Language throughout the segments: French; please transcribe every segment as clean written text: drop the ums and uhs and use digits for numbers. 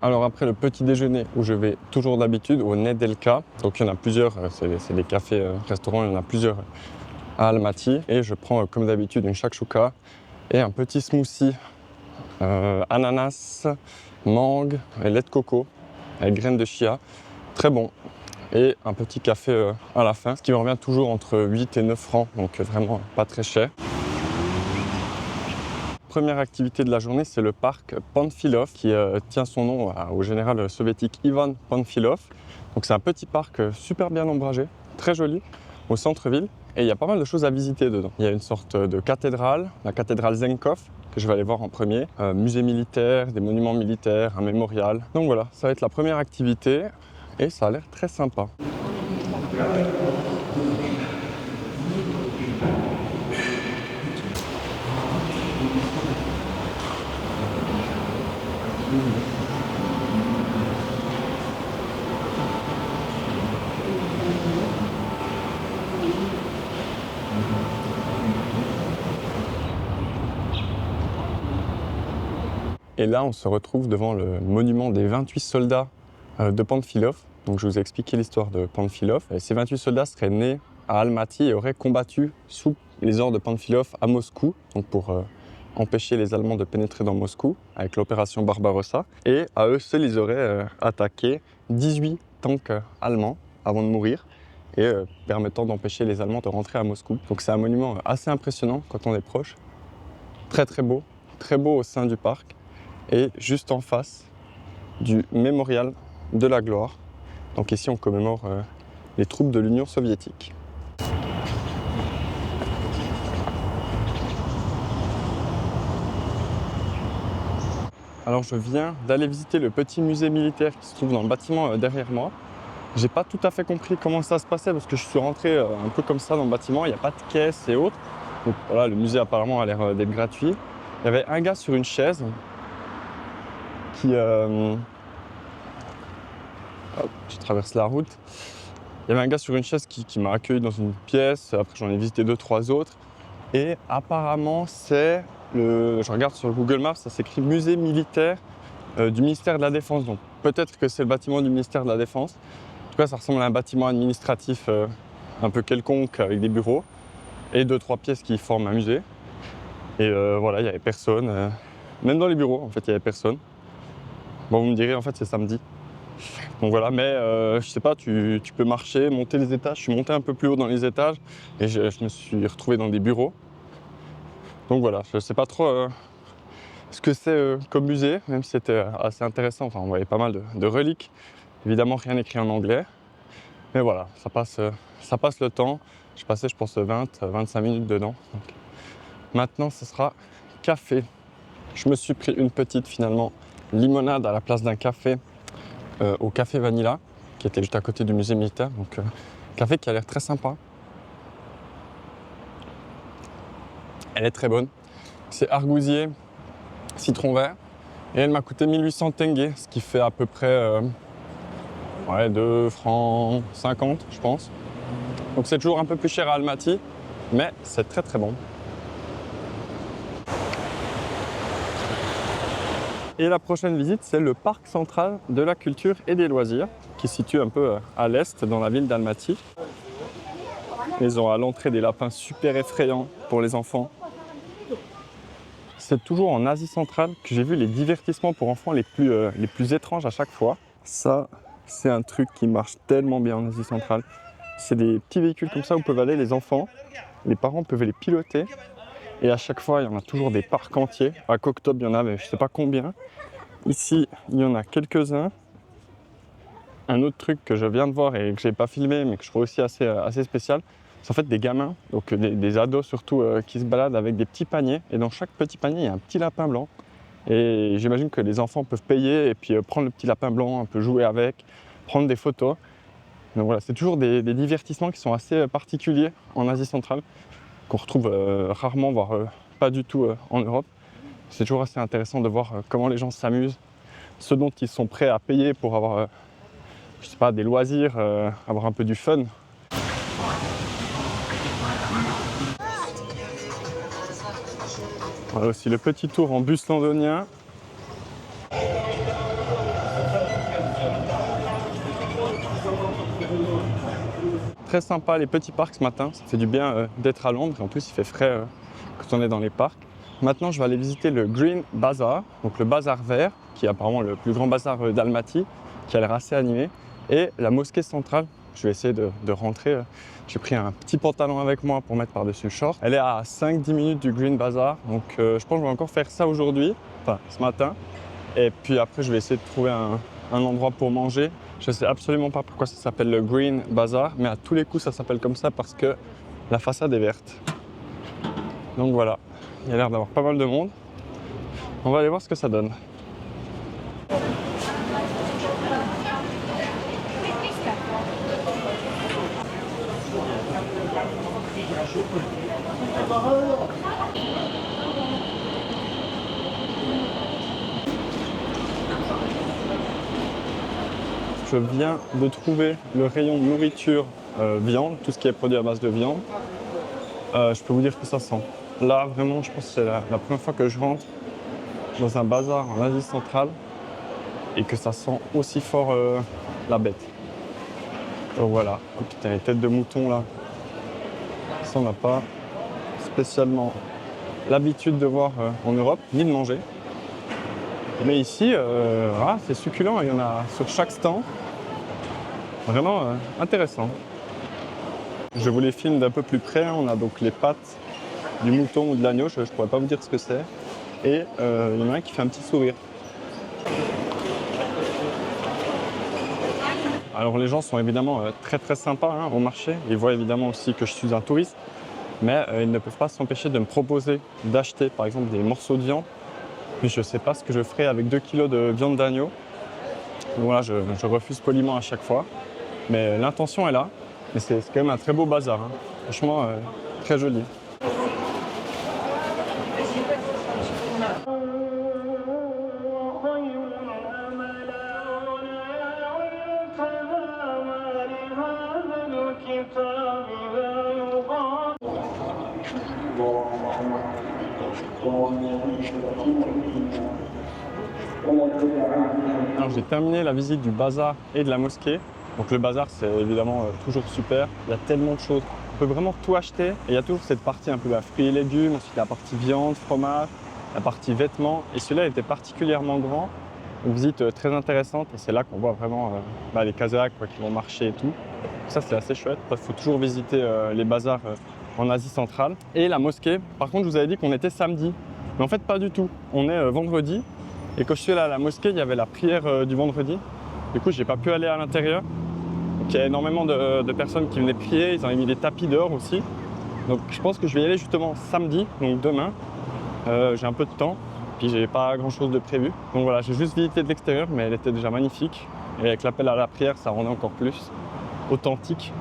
Alors après le petit déjeuner où je vais toujours d'habitude au Nedelka, donc il y en a plusieurs, c'est des cafés, restaurants, il y en a plusieurs à Almaty et je prends comme d'habitude une shakshuka et un petit smoothie ananas, mangue et lait de coco avec graines de chia, très bon. Et un petit café à la fin, ce qui me revient toujours entre 8 et 9 francs, donc vraiment pas très cher. Première activité de la journée, c'est le parc Panfilov qui tient son nom au général soviétique Ivan Panfilov. Donc c'est un petit parc super bien ombragé, très joli, au centre-ville. Et il y a pas mal de choses à visiter dedans. Il y a une sorte de cathédrale, la cathédrale Zenkov, que je vais aller voir en premier. Musée militaire, des monuments militaires, un mémorial. Donc voilà, ça va être la première activité et ça a l'air très sympa. Et là, on se retrouve devant le monument des 28 soldats de Panfilov. Donc je vous ai expliqué l'histoire de Panfilov. Et ces 28 soldats seraient nés à Almaty et auraient combattu sous les ordres de Panfilov à Moscou, donc pour empêcher les Allemands de pénétrer dans Moscou avec l'opération Barbarossa. Et à eux seuls, ils auraient attaqué 18 tanks allemands avant de mourir et permettant d'empêcher les Allemands de rentrer à Moscou. Donc c'est un monument assez impressionnant quand on est proche. Très beau au sein du parc. Et juste en face du mémorial de la gloire. Donc ici on commémore les troupes de l'Union soviétique. Alors je viens d'aller visiter le petit musée militaire qui se trouve dans le bâtiment derrière moi. J'ai pas tout à fait compris comment ça se passait parce que je suis rentré un peu comme ça dans le bâtiment, il n'y a pas de caisse et autres. Donc voilà, le musée apparemment a l'air d'être gratuit. Il y avait un gars sur une chaise qui... Hop, je traverse la route. Il y avait un gars sur une chaise qui m'a accueilli dans une pièce. Après, j'en ai visité 2-3 autres. Et apparemment, c'est je regarde sur Google Maps, ça s'écrit musée militaire du ministère de la Défense. Donc peut-être que c'est le bâtiment du ministère de la Défense. En tout cas, ça ressemble à un bâtiment administratif un peu quelconque avec des bureaux et 2-3 pièces qui forment un musée. Et voilà, il n'y avait personne. Même dans les bureaux, en fait, il n'y avait personne. Bon, vous me direz, en fait, c'est samedi. Donc voilà, mais je sais pas, tu peux marcher, monter les étages. Je suis monté un peu plus haut dans les étages et je me suis retrouvé dans des bureaux. Donc voilà, je sais pas trop ce que c'est comme musée, même si c'était assez intéressant. Enfin, on voyait pas mal de reliques. Évidemment, rien écrit en anglais. Mais voilà, ça passe le temps. J'ai passé, je pense, 20-25 minutes dedans. Donc, maintenant, ce sera café. Je me suis pris une petite, finalement, limonade à la place d'un café. Au Café Vanilla, qui était juste à côté du musée militaire. Donc, café qui a l'air très sympa. Elle est très bonne. C'est argousier, citron vert. Et elle m'a coûté 1800 tenge, ce qui fait à peu près 2 francs 50, je pense. Donc c'est toujours un peu plus cher à Almaty, mais c'est très bon. Et la prochaine visite, c'est le parc central de la culture et des loisirs, qui se situe un peu à l'est, dans la ville d'Almaty. Ils ont à l'entrée des lapins super effrayants pour les enfants. C'est toujours en Asie centrale que j'ai vu les divertissements pour enfants les plus étranges à chaque fois. Ça, c'est un truc qui marche tellement bien en Asie centrale. C'est des petits véhicules comme ça où peuvent aller les enfants. Les parents peuvent les piloter. Et à chaque fois, il y en a toujours des parcs entiers. À Koktop, il y en avait je ne sais pas combien. Ici, il y en a quelques-uns. Un autre truc que je viens de voir et que je n'ai pas filmé, mais que je trouve aussi assez spécial, c'est en fait des gamins, donc des ados surtout, qui se baladent avec des petits paniers. Et dans chaque petit panier, il y a un petit lapin blanc. Et j'imagine que les enfants peuvent payer et puis prendre le petit lapin blanc, un peu jouer avec, prendre des photos. Donc voilà, c'est toujours des divertissements qui sont assez particuliers en Asie centrale, qu'on retrouve rarement, voire pas du tout en Europe. C'est toujours assez intéressant de voir comment les gens s'amusent, ce dont ils sont prêts à payer pour avoir, je sais pas, des loisirs, avoir un peu du fun. Voilà aussi le petit tour en bus londonien. très sympa les petits parcs ce matin. Ça fait du bien d'être à l'ombre et en plus il fait frais quand on est dans les parcs. Maintenant, je vais aller visiter le Green Bazaar, donc le bazar vert, qui est apparemment le plus grand bazar d'Almaty, qui a l'air assez animé, et la mosquée centrale. Je vais essayer de rentrer. J'ai pris un petit pantalon avec moi pour mettre par-dessus le short. Elle est à 5-10 minutes du Green Bazaar, donc je pense que je vais encore faire ça aujourd'hui, enfin ce matin. Et puis après, je vais essayer de trouver un endroit pour manger. Je ne sais absolument pas pourquoi ça s'appelle le Green Bazaar, mais à tous les coups, ça s'appelle comme ça parce que la façade est verte. Donc voilà, il y a l'air d'avoir pas mal de monde. On va aller voir ce que ça donne. Je viens de trouver le rayon nourriture viande, tout ce qui est produit à base de viande. Je peux vous dire que ça sent. Là, vraiment, je pense que c'est la première fois que je rentre dans un bazar en Asie centrale et que ça sent aussi fort la bête. Donc voilà, putain, les têtes de mouton là, ça on n'a pas spécialement l'habitude de voir en Europe, ni de manger. Mais ici, c'est succulent, il y en a sur chaque stand. Vraiment intéressant. Je vous les filme d'un peu plus près. On a donc les pattes du mouton ou de l'agneau, je ne pourrais pas vous dire ce que c'est. Et il y en a un qui fait un petit sourire. Alors les gens sont évidemment très très sympas au marché. Ils voient évidemment aussi que je suis un touriste. Mais ils ne peuvent pas s'empêcher de me proposer d'acheter par exemple des morceaux de viande. Mais je ne sais pas ce que je ferai avec 2 kg de viande d'agneau. Donc voilà, je refuse poliment à chaque fois. Mais l'intention est là. Et c'est quand même un très beau bazar. Franchement, très joli. Alors j'ai terminé la visite du bazar et de la mosquée. Donc le bazar c'est évidemment toujours super, il y a tellement de choses. On peut vraiment tout acheter et il y a toujours cette partie un peu fruits et légumes, ensuite la partie viande, fromage, la partie vêtements. Et celui-là était particulièrement grand, une visite très intéressante et c'est là qu'on voit vraiment les Kazakhs qui vont marcher et tout. Ça c'est assez chouette, il faut toujours visiter les bazars en Asie centrale. Et la mosquée, par contre je vous avais dit qu'on était samedi, mais en fait pas du tout, on est vendredi. Et quand je suis allé à la mosquée, il y avait la prière du vendredi. Du coup, j'ai pas pu aller à l'intérieur. Donc, il y a énormément de personnes qui venaient prier. Ils ont mis des tapis dehors aussi. Donc, je pense que je vais y aller justement samedi, donc demain. J'ai un peu de temps, puis j'ai pas grand-chose de prévu. Donc voilà, j'ai juste visité de l'extérieur, mais elle était déjà magnifique. Et avec l'appel à la prière, ça rendait encore plus authentique.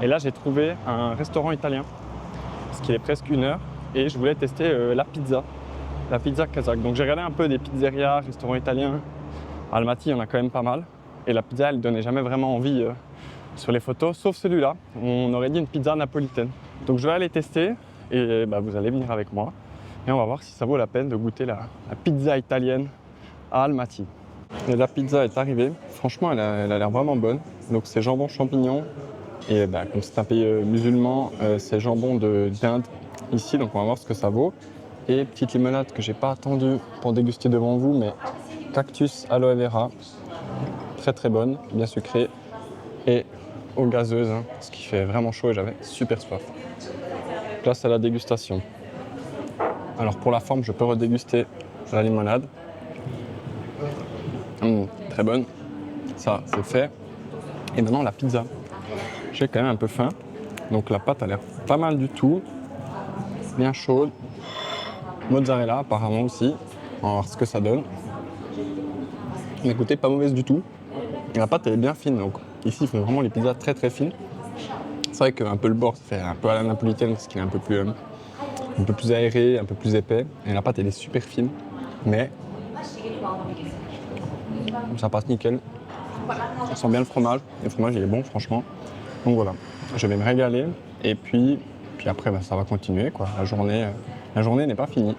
Et là, j'ai trouvé un restaurant italien, parce qu'il est presque 1 heure. Et je voulais tester la pizza kazakh. Donc j'ai regardé un peu des pizzerias, restaurants italiens. À Almaty, il y en a quand même pas mal. Et la pizza, elle donnait jamais vraiment envie sur les photos, sauf celui-là. On aurait dit une pizza napolitaine. Donc je vais aller tester et vous allez venir avec moi. Et on va voir si ça vaut la peine de goûter la pizza italienne à Almaty. Et la pizza est arrivée. Franchement, elle a l'air vraiment bonne. Donc c'est jambon champignon. Et comme c'est un pays musulman, c'est jambon d'Inde ici. Donc on va voir ce que ça vaut. Et petite limonade que j'ai pas attendue pour déguster devant vous, mais cactus aloe vera, très très bonne, bien sucrée et eau gazeuse, parce qu'il fait vraiment chaud et j'avais super soif. Place à la dégustation. Alors pour la forme, je peux redéguster la limonade. Très bonne, ça c'est fait. Et maintenant la pizza. J'ai quand même un peu faim, donc la pâte a l'air pas mal du tout, bien chaude. Mozzarella apparemment aussi, on va voir ce que ça donne. Mais écoutez, pas mauvaise du tout. Et la pâte elle est bien fine, donc ici ils font vraiment les pizzas très très fines. C'est vrai qu'un peu le bord ça fait un peu à la napolitaine parce qu'il est un peu plus aéré, un peu plus épais. Et la pâte elle est super fine, mais ça passe nickel. On sent bien le fromage il est bon franchement. Donc voilà, je vais me régaler et puis après ça va continuer quoi. La journée n'est pas finie.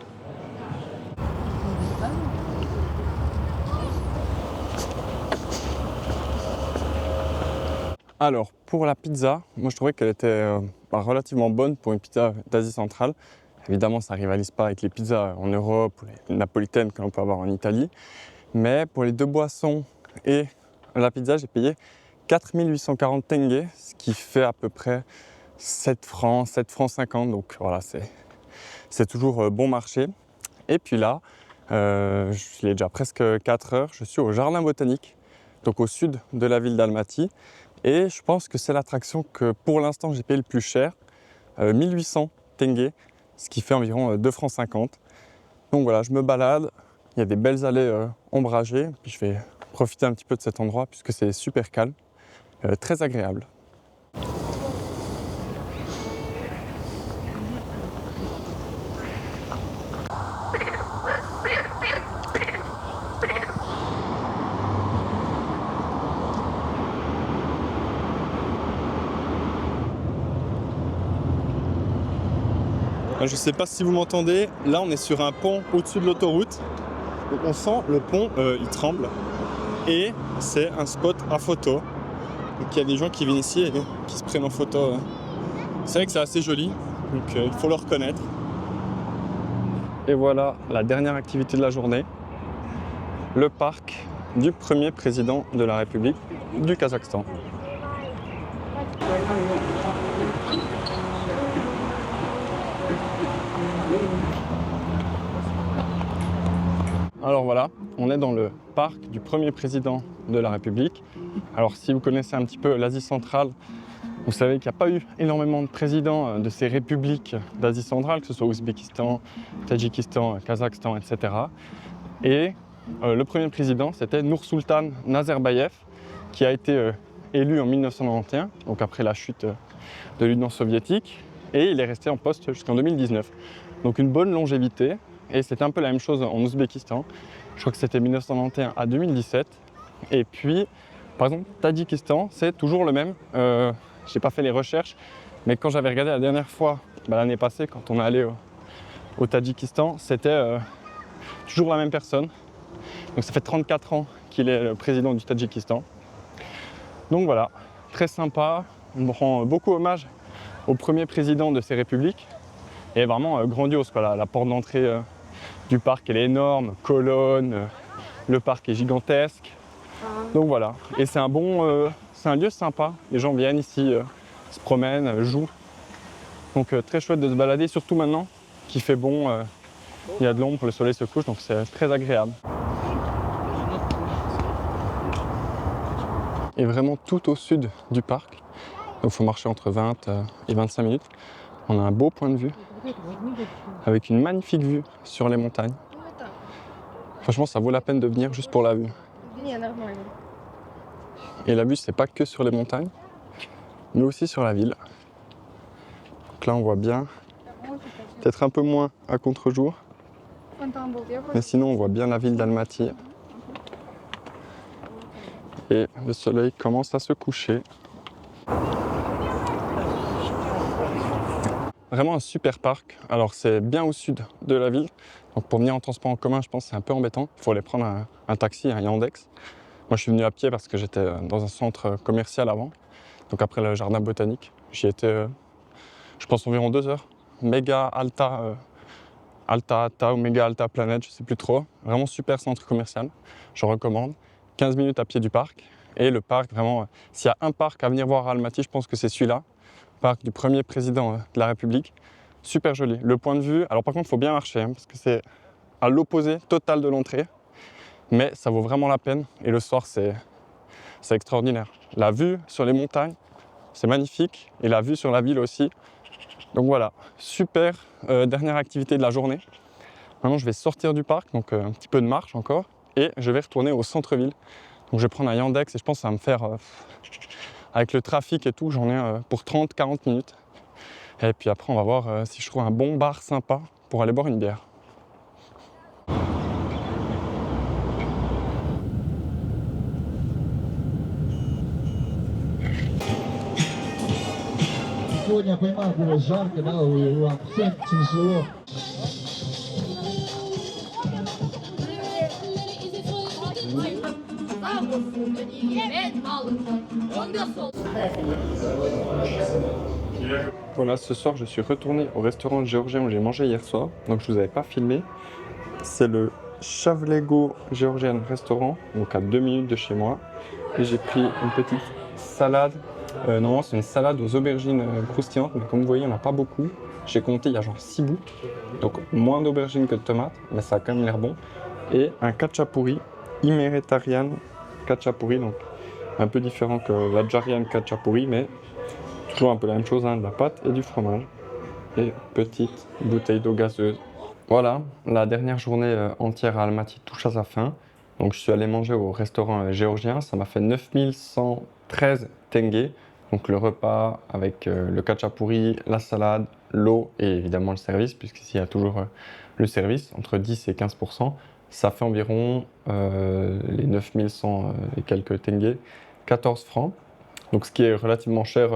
Alors, pour la pizza, moi je trouvais qu'elle était relativement bonne pour une pizza d'Asie centrale. Évidemment, ça ne rivalise pas avec les pizzas en Europe ou les napolitaines que l'on peut avoir en Italie. Mais pour les 2 boissons et la pizza, j'ai payé 4840 tenge, ce qui fait à peu près 7 francs, 50. Donc voilà, c'est toujours bon marché. Et puis là, il est déjà presque 4 heures, je suis au Jardin botanique, donc au sud de la ville d'Almaty. Et je pense que c'est l'attraction que pour l'instant j'ai payé le plus cher, 1800 tenge, ce qui fait environ 2 francs 50. Donc voilà, je me balade, il y a des belles allées ombragées, puis je vais profiter un petit peu de cet endroit puisque c'est super calme, très agréable. Je ne sais pas si vous m'entendez, là on est sur un pont au-dessus de l'autoroute. Donc on sent le pont, il tremble. Et c'est un spot à photo. Donc il y a des gens qui viennent ici et qui se prennent en photo. C'est vrai que c'est assez joli, donc il faut le reconnaître. Et voilà la dernière activité de la journée. Le parc du premier président de la République du Kazakhstan. Alors voilà, on est dans le parc du premier président de la République. Alors si vous connaissez un petit peu l'Asie centrale, vous savez qu'il n'y a pas eu énormément de présidents de ces républiques d'Asie centrale, que ce soit Ouzbékistan, Tadjikistan, Kazakhstan, etc. Et le premier président, c'était Nursultan Nazarbayev, qui a été élu en 1991, donc après la chute de l'Union soviétique, et il est resté en poste jusqu'en 2019. Donc une bonne longévité. Et c'était un peu la même chose en Ouzbékistan. Je crois que c'était 1991 à 2017. Et puis, par exemple, Tadjikistan, c'est toujours le même. Je n'ai pas fait les recherches, mais quand j'avais regardé la dernière fois, l'année passée, quand on est allé au Tadjikistan, c'était toujours la même personne. Donc ça fait 34 ans qu'il est le président du Tadjikistan. Donc voilà, très sympa. On rend beaucoup hommage au premier président de ces républiques. Et vraiment grandiose, quoi. La porte d'entrée du parc, elle est énorme, colonne, le parc est gigantesque. Donc voilà, et c'est un lieu sympa. Les gens viennent ici, se promènent, jouent. Donc très chouette de se balader, surtout maintenant qu'il fait bon, il y a de l'ombre, le soleil se couche, donc c'est très agréable. Et vraiment tout au sud du parc, donc il faut marcher entre 20 et 25 minutes. On a un beau point de vue, avec une magnifique vue sur les montagnes. Franchement, ça vaut la peine de venir juste pour la vue. Et la vue, c'est pas que sur les montagnes, mais aussi sur la ville. Donc là, on voit bien, peut-être un peu moins à contre-jour, mais sinon, on voit bien la ville d'Almaty. Et le soleil commence à se coucher. Vraiment un super parc. Alors c'est bien au sud de la ville. Donc pour venir en transport en commun, je pense que c'est un peu embêtant. Il faut aller prendre un taxi, un Yandex. Moi je suis venu à pied parce que j'étais dans un centre commercial avant. Donc après le jardin botanique, j'y étais, je pense environ 2 heures. Méga Alta, Alta ou Méga Alta Planet, je sais plus trop. Vraiment super centre commercial, je recommande. 15 minutes à pied du parc. Et le parc, vraiment, s'il y a un parc à venir voir à Almaty, je pense que c'est celui-là. Parc du premier président de la République. Super joli. Le point de vue, alors par contre, il faut bien marcher, parce que c'est à l'opposé total de l'entrée. Mais ça vaut vraiment la peine. Et le soir, c'est extraordinaire. La vue sur les montagnes, c'est magnifique. Et la vue sur la ville aussi. Donc voilà, super dernière activité de la journée. Maintenant, je vais sortir du parc, donc un petit peu de marche encore. Et je vais retourner au centre-ville. Donc je vais prendre un Yandex et je pense que ça va me faire, avec le trafic et tout, j'en ai pour 30-40 minutes. Et puis après, on va voir si je trouve un bon bar sympa pour aller boire une bière. Сегодня я понимаю, было жарко, да, вам всем тяжело. Voilà, ce soir je suis retourné au restaurant géorgien où j'ai mangé hier soir, donc je vous avais pas filmé. C'est le Shavlego Georgian Restaurant, donc à 2 minutes de chez moi. Et j'ai pris une petite salade. Normalement c'est une salade aux aubergines croustillantes, mais comme vous voyez il n'y en a pas beaucoup. J'ai compté, il y a genre 6 bouts, donc moins d'aubergines que de tomates, mais ça a quand même l'air bon. Et un khachapuri, Imeretarian khachapuri, donc un peu différent que l'Adjarian khachapuri, mais toujours un peu la même chose, hein, de la pâte et du fromage. Et petite bouteille d'eau gazeuse. Voilà, la dernière journée entière à Almaty touche à sa fin. Donc je suis allé manger au restaurant géorgien, ça m'a fait 9113 tenge. Donc le repas avec le khachapuri, la salade, l'eau et évidemment le service, puisqu'ici il y a toujours le service, entre 10 et 15%. Ça fait environ les 9100 et quelques tenge, 14 francs. Donc ce qui est relativement cher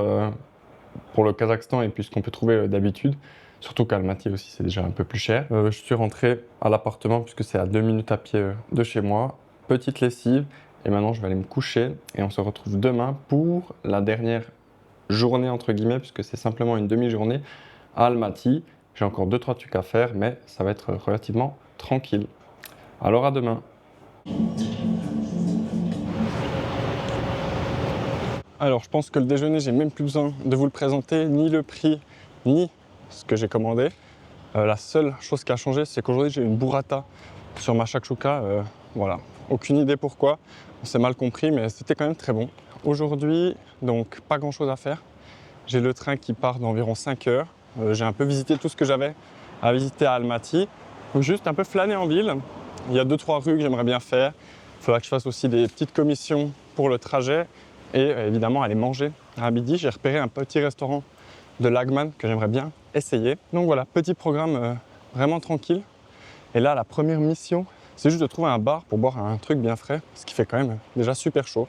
pour le Kazakhstan et puis ce qu'on peut trouver d'habitude. Surtout qu'Almaty aussi c'est déjà un peu plus cher. Je suis rentré à l'appartement puisque c'est à 2 minutes à pied de chez moi. Petite lessive et maintenant je vais aller me coucher et on se retrouve demain pour la dernière journée entre guillemets puisque c'est simplement une demi-journée à Almaty. J'ai encore 2-3 trucs à faire mais ça va être relativement tranquille. Alors à demain. Alors je pense que le déjeuner j'ai même plus besoin de vous le présenter, ni le prix, ni ce que j'ai commandé. La seule chose qui a changé, c'est qu'aujourd'hui j'ai une burrata sur ma shakshuka. Voilà, aucune idée pourquoi, on s'est mal compris, mais c'était quand même très bon. Aujourd'hui, donc pas grand chose à faire. J'ai le train qui part d'environ 5 heures. J'ai un peu visité tout ce que j'avais à visiter à Almaty. Donc juste un peu flâner en ville. Il y a 2-3 rues que j'aimerais bien faire. Il faudra que je fasse aussi des petites commissions pour le trajet. Et évidemment aller manger à midi. J'ai repéré un petit restaurant de Lagman que j'aimerais bien essayer. Donc voilà, petit programme vraiment tranquille. Et là, la première mission, c'est juste de trouver un bar pour boire un truc bien frais, ce qui fait quand même déjà super chaud.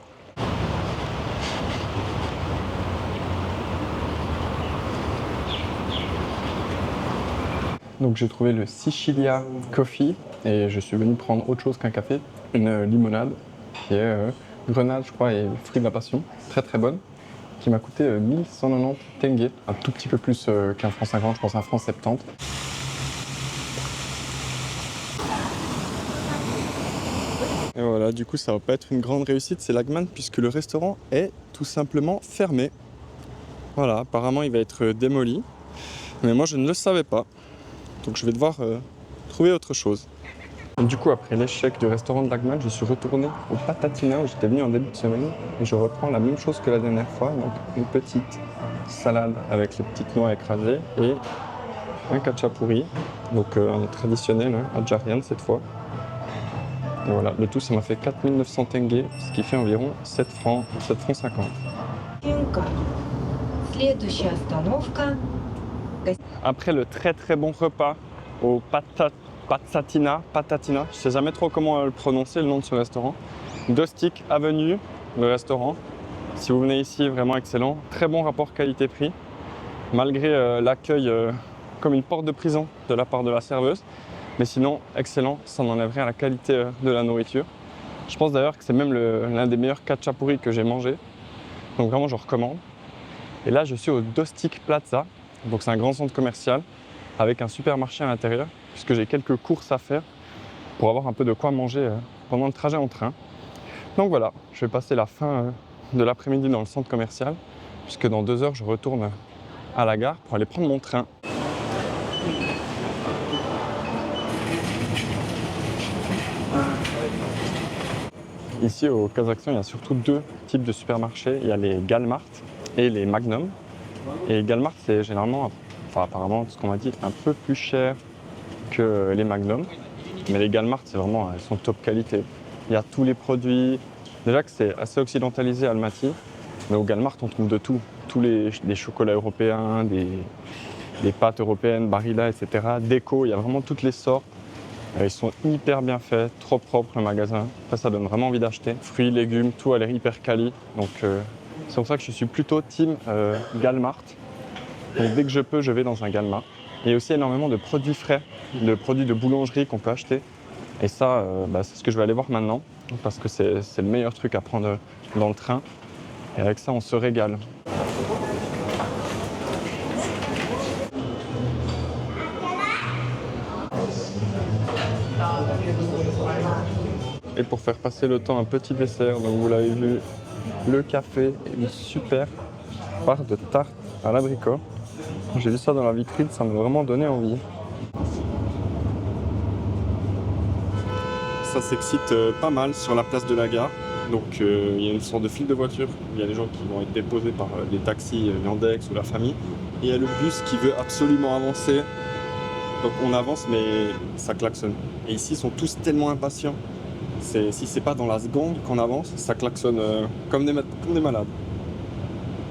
Donc j'ai trouvé le Sicilia Coffee et je suis venu prendre autre chose qu'un café, une limonade qui est grenade je crois et fruits de la passion, très très bonne, qui m'a coûté 1190 tenge, un tout petit peu plus qu'un franc 50, je pense un franc 70. Et voilà, du coup ça va pas être une grande réussite, c'est Lagman puisque le restaurant est tout simplement fermé. Voilà, apparemment il va être démoli, mais moi je ne le savais pas. Donc je vais devoir trouver autre chose. Et du coup, après l'échec du restaurant de Lagman, je suis retourné au Patatina où j'étais venu en début de semaine et je reprends la même chose que la dernière fois, donc une petite salade avec les petites noix écrasées et un khachapuri, donc un traditionnel, hein, adjarian cette fois. Et voilà, le tout ça m'a fait 4900 tenge, ce qui fait environ 7 francs 50. Après le très très bon repas au Patatina, je sais jamais trop comment le prononcer, le nom de ce restaurant. Dostik Avenue, le restaurant. Si vous venez ici, vraiment excellent. Très bon rapport qualité-prix, malgré l'accueil comme une porte de prison de la part de la serveuse. Mais sinon, excellent, ça n'enlève rien à la qualité de la nourriture. Je pense d'ailleurs que c'est même l'un des meilleurs khachapuri que j'ai mangé. Donc vraiment, je recommande. Et là, je suis au Dostik Plaza. Donc c'est un grand centre commercial avec un supermarché à l'intérieur puisque j'ai quelques courses à faire pour avoir un peu de quoi manger pendant le trajet en train. Donc voilà, je vais passer la fin de l'après-midi dans le centre commercial puisque dans 2 heures je retourne à la gare pour aller prendre mon train. Ici au Kazakhstan, il y a surtout 2 types de supermarchés. Il y a les Galmart et les Magnum. Et Galmart, c'est généralement, enfin apparemment, ce qu'on m'a dit, un peu plus cher que les Magnum. Mais les Galmart, c'est vraiment, elles sont top qualité. Il y a tous les produits. Déjà que c'est assez occidentalisé à Almaty, mais au Galmart, on trouve de tout. Tous des chocolats européens, des pâtes européennes, Barilla, etc. Déco, il y a vraiment toutes les sortes. Ils sont hyper bien faits, trop propre le magasin. Après, ça donne vraiment envie d'acheter. Fruits, légumes, tout a l'air hyper quali. Donc c'est pour ça que je suis plutôt team Galmart. Donc dès que je peux, je vais dans un Galmart. Il y a aussi énormément de produits frais, de produits de boulangerie qu'on peut acheter. Et ça, c'est ce que je vais aller voir maintenant. parce que c'est le meilleur truc à prendre dans le train. Et avec ça, on se régale. Et pour faire passer le temps, un petit dessert, donc vous l'avez vu, le café et une super part de tarte à l'abricot. Quand j'ai vu ça dans la vitrine, ça m'a vraiment donné envie. Ça s'excite pas mal sur la place de la gare. Donc il y a une sorte de file de voitures. Il y a des gens qui vont être déposés par les taxis Yandex ou la famille. Et il y a le bus qui veut absolument avancer. Donc on avance mais ça klaxonne. Et ici ils sont tous tellement impatients. Si c'est pas dans la seconde qu'on avance, ça klaxonne comme des malades.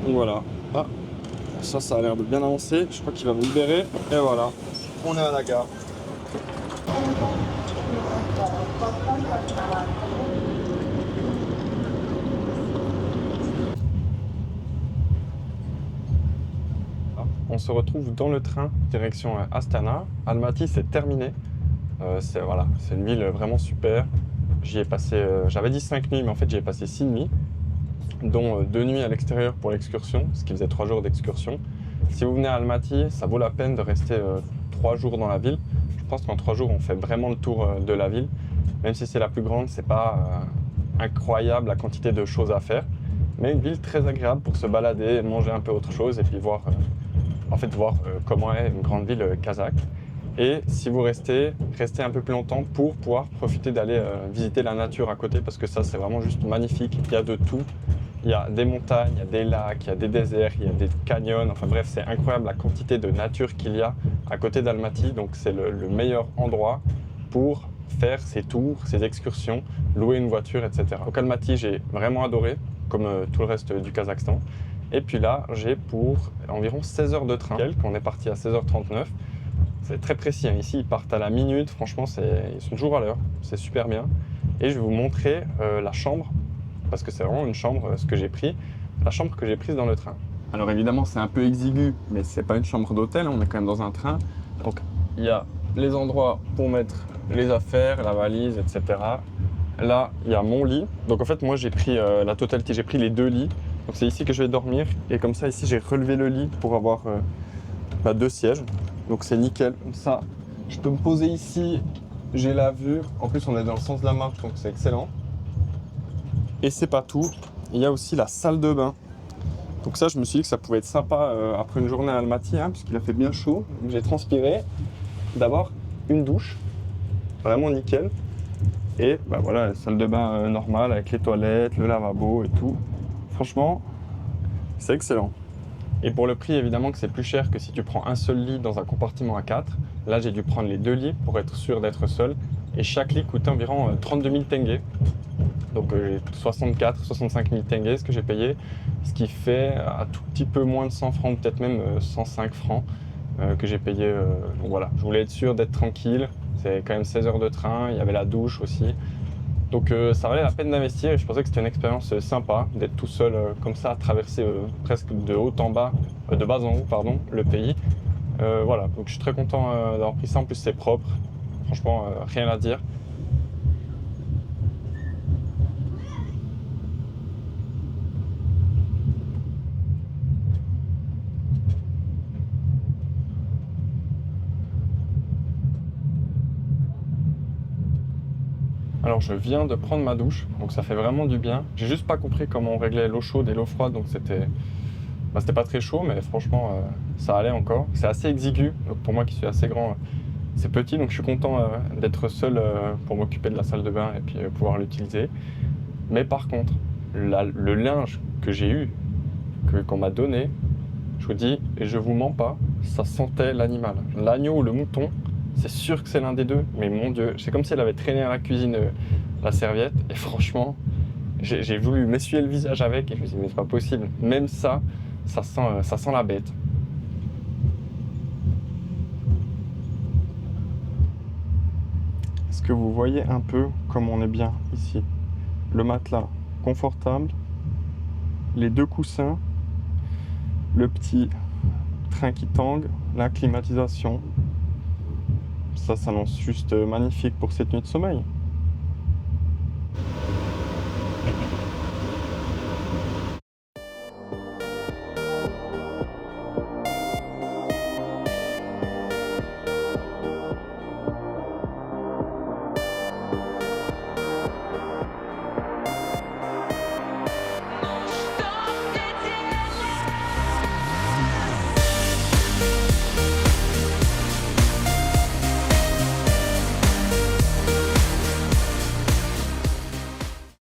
Donc voilà. Ah, ça a l'air de bien avancer. Je crois qu'il va me libérer. Et voilà, on est à la gare. On se retrouve dans le train direction Astana. Almaty, c'est terminé. C'est une ville vraiment super. J'y ai passé, j'avais dit 5 nuits, mais en fait j'y ai passé 6 nuits, dont 2 nuits à l'extérieur pour l'excursion, ce qui faisait 3 jours d'excursion. Si vous venez à Almaty, ça vaut la peine de rester 3 jours dans la ville. Je pense qu'en 3 jours, on fait vraiment le tour de la ville. Même si c'est la plus grande, c'est pas incroyable la quantité de choses à faire. Mais une ville très agréable pour se balader, manger un peu autre chose et puis voir comment est une grande ville kazakh. Et si vous restez un peu plus longtemps pour pouvoir profiter d'aller visiter la nature à côté, parce que ça c'est vraiment juste magnifique. Il y a de tout. Il y a des montagnes, il y a des lacs, il y a des déserts, il y a des canyons. Enfin bref, c'est incroyable la quantité de nature qu'il y a à côté d'Almaty. Donc c'est le meilleur endroit pour faire ses tours, ses excursions, louer une voiture, etc. Donc Almaty, j'ai vraiment adoré, comme tout le reste du Kazakhstan. Et puis là, j'ai pour environ 16 heures de train. On est parti à 16h39. C'est très précis, hein. Ici, ils partent à la minute. Franchement, ils sont toujours à l'heure. C'est super bien. Et je vais vous montrer la chambre, parce que c'est vraiment une chambre, ce que j'ai pris. La chambre que j'ai prise dans le train. Alors évidemment, c'est un peu exigu, mais c'est pas une chambre d'hôtel. On est quand même dans un train. Donc, il y a les endroits pour mettre les affaires, la valise, etc. Là, il y a mon lit. Donc en fait, moi, j'ai pris la totalité. J'ai pris les 2 lits. Donc c'est ici que je vais dormir. Et comme ça, ici, j'ai relevé le lit pour avoir 2 sièges. Donc c'est nickel. Comme ça, je peux me poser ici. J'ai la vue. En plus, on est dans le sens de la marche, donc c'est excellent. Et c'est pas tout. Il y a aussi la salle de bain. Donc ça, je me suis dit que ça pouvait être sympa après une journée à Almaty, hein, puisqu'il a fait bien chaud. Donc j'ai transpiré. D'abord, une douche. Vraiment nickel. Et voilà, la salle de bain normale avec les toilettes, le lavabo et tout. Franchement, c'est excellent. Et pour le prix, évidemment que c'est plus cher que si tu prends un seul lit dans un compartiment à 4. Là, j'ai dû prendre les 2 lits pour être sûr d'être seul. Et chaque lit coûtait environ 32 000 tenge. Donc 65 000 tenge, ce que j'ai payé. Ce qui fait un tout petit peu moins de 100 francs, peut-être même 105 francs que j'ai payé. Donc voilà, je voulais être sûr d'être tranquille. C'est quand même 16 heures de train, il y avait la douche aussi. Donc ça valait la peine d'investir et je pensais que c'était une expérience sympa d'être tout seul comme ça, à traverser presque de haut en bas, de bas en haut, pardon, le pays. Voilà, donc je suis très content d'avoir pris ça. En plus c'est propre, franchement rien à dire. Alors je viens de prendre ma douche, donc ça fait vraiment du bien. J'ai juste pas compris comment on réglait l'eau chaude et l'eau froide, donc c'était pas très chaud, mais franchement ça allait encore. C'est assez exigu, donc pour moi qui suis assez grand, c'est petit, donc je suis content d'être seul pour m'occuper de la salle de bain et puis pouvoir l'utiliser. Mais par contre, le linge que j'ai eu, qu'on m'a donné, je vous dis, et je vous mens pas, ça sentait l'animal. L'agneau ou le mouton, c'est sûr que c'est l'un des deux, mais mon Dieu, c'est comme si elle avait traîné à la cuisine la serviette, et franchement, j'ai voulu m'essuyer le visage avec, et je me suis dit, mais c'est pas possible, même ça sent la bête. Est-ce que vous voyez un peu comme on est bien ici? Le matelas confortable, les 2 coussins, le petit train qui tangue, la climatisation. Ça s'annonce juste magnifique pour cette nuit de sommeil.